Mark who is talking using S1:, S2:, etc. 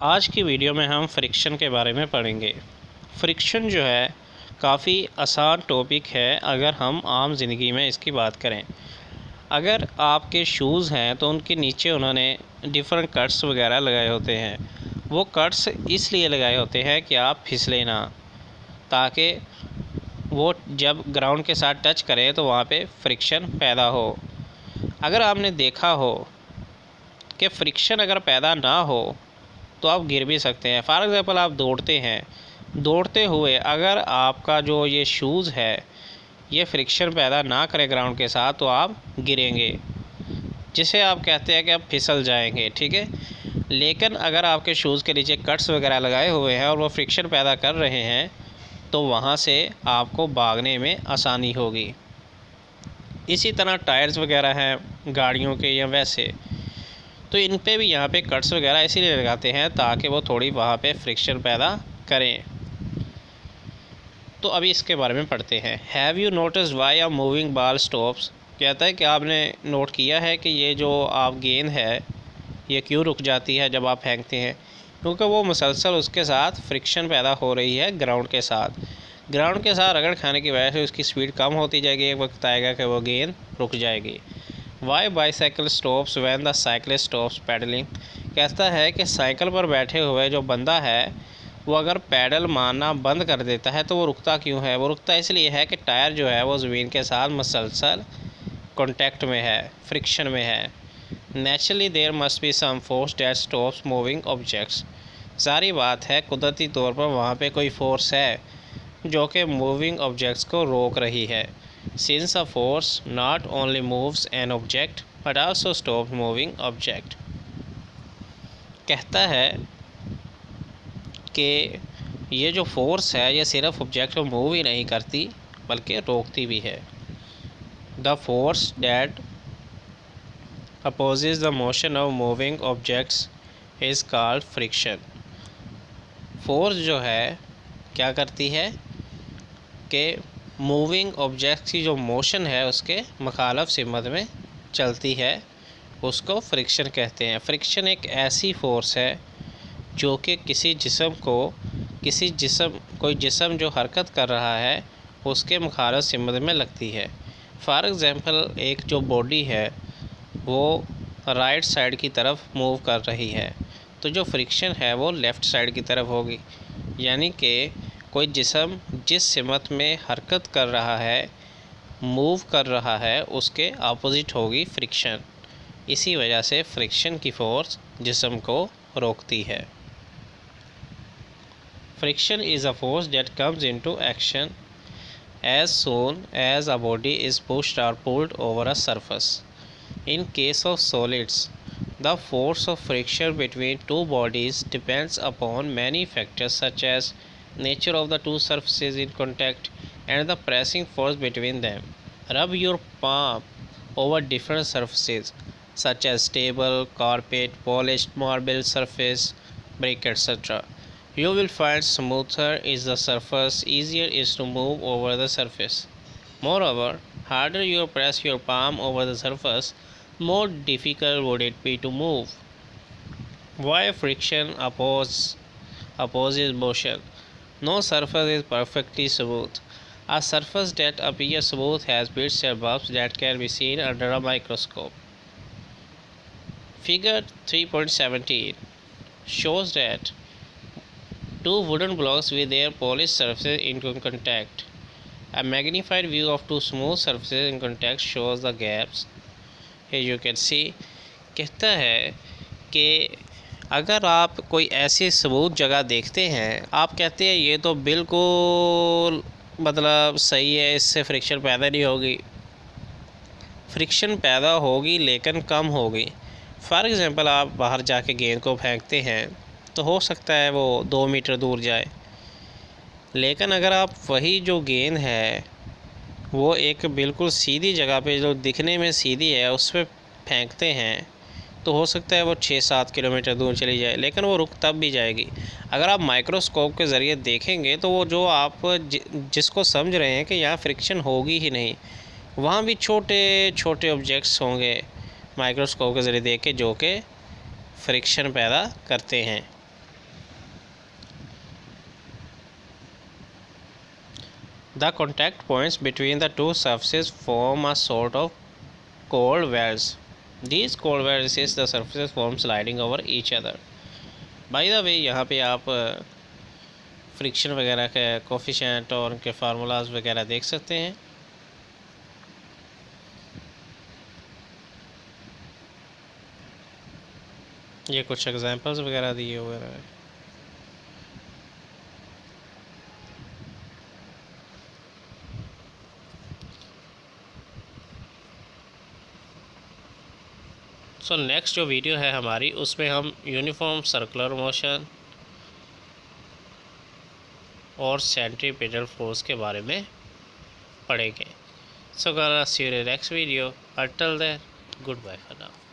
S1: आज की वीडियो में हम फ्रिक्शन के बारे में पढ़ेंगे। फ्रिक्शन जो है काफ़ी आसान टॉपिक है अगर हम आम ज़िंदगी में इसकी बात करें। अगर आपके शूज़ हैं तो उनके नीचे उन्होंने डिफरेंट कट्स वगैरह लगाए होते हैं। वो कट्स इसलिए लगाए होते हैं कि आप फिसले ना, ताकि वो जब ग्राउंड के साथ टच करें तो वहाँ पे फ्रिक्शन पैदा हो। अगर आपने देखा हो कि फ्रिक्शन अगर पैदा ना हो तो आप गिर भी सकते हैं। फॉर एग्ज़ाम्पल आप दौड़ते हैं, दौड़ते हुए अगर आपका जो ये शूज़ है ये फ्रिक्शन पैदा ना करे ग्राउंड के साथ तो आप गिरेंगे, जिसे आप कहते हैं कि आप फिसल जाएंगे, ठीक है। लेकिन अगर आपके शूज़ के नीचे कट्स वगैरह लगाए हुए हैं और वो फ्रिक्शन पैदा कर रहे हैं तो वहाँ से आपको भागने में आसानी होगी। इसी तरह टायर्स वगैरह हैं गाड़ियों के या वैसे, तो इन पे भी यहाँ पे कट्स वगैरह इसीलिए लगाते हैं ताकि वो थोड़ी वहाँ पे फ्रिक्शन पैदा करें। तो अभी इसके बारे में पढ़ते हैं। Have you notice why a moving ball stops? कहता है कि आपने नोट किया है कि ये जो आप गेंद है ये क्यों रुक जाती है जब आप फेंकते हैं? क्योंकि वो मुसलसल उसके साथ फ्रिक्शन पैदा हो रही है ग्राउंड के साथ। ग्राउंड के साथ रगड़ खाने की वजह से उसकी स्पीड कम होती जाएगी, एक वक्त आएगा कि वो गेंद रुक जाएगी। Why bicycle stops when the cyclist stops pedalling? कहता है कि साइकिल पर बैठे हुए जो बंदा है वो अगर पैडल मारना बंद कर देता है तो वो रुकता क्यों है? वो रुकता इसलिए है कि टायर जो है वो ज़मीन के साथ मुसलसल कॉन्टैक्ट में है, फ्रिक्शन में है। Naturally there must be some force that stops moving objects. सारी बात है, कुदरती तौर पर वहाँ पे कोई फोर्स है जो कि मूविंग ऑब्जेक्ट्स को रोक रही है। Since a force not only moves an object but also stops moving object। कहता है कि ये जो फोर्स है ये सिर्फ ऑब्जेक्ट को मूव ही नहीं करती बल्कि रोकती भी है। The force that opposes the motion of moving objects is called friction। Force जो है क्या करती है कि मूविंग ऑब्जेक्ट की जो मोशन है उसके मुखालफ सिमत में चलती है, उसको फ्रिक्शन कहते हैं। फ्रिक्शन एक ऐसी फोर्स है जो कि कोई जिस्म जो हरकत कर रहा है उसके मुखालफ सिमत में लगती है। फॉर एग्ज़ाम्पल एक जो बॉडी है वो राइट साइड की तरफ मूव कर रही है तो जो फ्रिक्शन है वो लेफ़्ट साइड की तरफ होगी, यानी कि कोई जिस्म जिस सिमत में हरकत कर रहा है, मूव कर रहा है, उसके अपोजिट होगी फ्रिक्शन। इसी वजह से फ्रिक्शन की फोर्स जिस्म को रोकती है। Friction is a force that comes into action as soon as a body is pushed or pulled over a surface। In case of solids, the force of friction between two bodies depends upon many factors such as nature of the two surfaces in contact and the pressing force between them. Rub your palm over different surfaces such as table, carpet, polished marble surface, brick, etc. You will find smoother is the surface, easier is to move over the surface. Moreover, harder you press your palm over the surface, more difficult would it be to move. Why friction opposes motion? No surface is perfectly smooth. A surface that appears smooth has bits and bumps that can be seen under a microscope. Figure 3.17 shows that two wooden blocks with their polished surfaces in contact. A magnified view of two smooth surfaces in contact shows the gaps. Here you can see। कहता है कि अगर आप कोई ऐसी smooth जगह देखते हैं, आप कहते हैं ये तो बिल्कुल मतलब सही है, इससे फ्रिक्शन पैदा नहीं होगी। फ्रिक्शन पैदा होगी लेकिन कम होगी। फॉर एग्ज़ाम्पल आप बाहर जाके गेंद को फेंकते हैं तो हो सकता है वो 2 मीटर दूर जाए, लेकिन अगर आप वही जो गेंद है वो एक बिल्कुल सीधी जगह पे जो दिखने में सीधी है उस पर फेंकते हैं तो हो सकता है वो 6-7 किलोमीटर दूर चली जाए, लेकिन वो रुक तब भी जाएगी। अगर आप माइक्रोस्कोप के ज़रिए देखेंगे तो वो जो आप जिसको समझ रहे हैं कि यहाँ फ्रिक्शन होगी ही नहीं, वहाँ भी छोटे छोटे ऑब्जेक्ट्स होंगे माइक्रोस्कोप के ज़रिए देख के जो कि फ्रिक्शन पैदा करते हैं। The contact points between the two surfaces form a sort of cold wells. These cold wells is the surfaces form sliding over each other. By the way, यहाँ पे आप फ्रिक्शन वगैरह के कोफिशिएंट और उनके फार्मूलाज वगैरह देख सकते हैं। ये कुछ एग्जांपल्स वगैरह दिए हुए हैं। सो नेक्स्ट जो वीडियो है हमारी, उसमें हम यूनिफॉर्म सर्कुलर मोशन और सेंट्रीपिटल फोर्स के बारे में पढ़ेंगे। So see you next video. Until then, goodbye for now.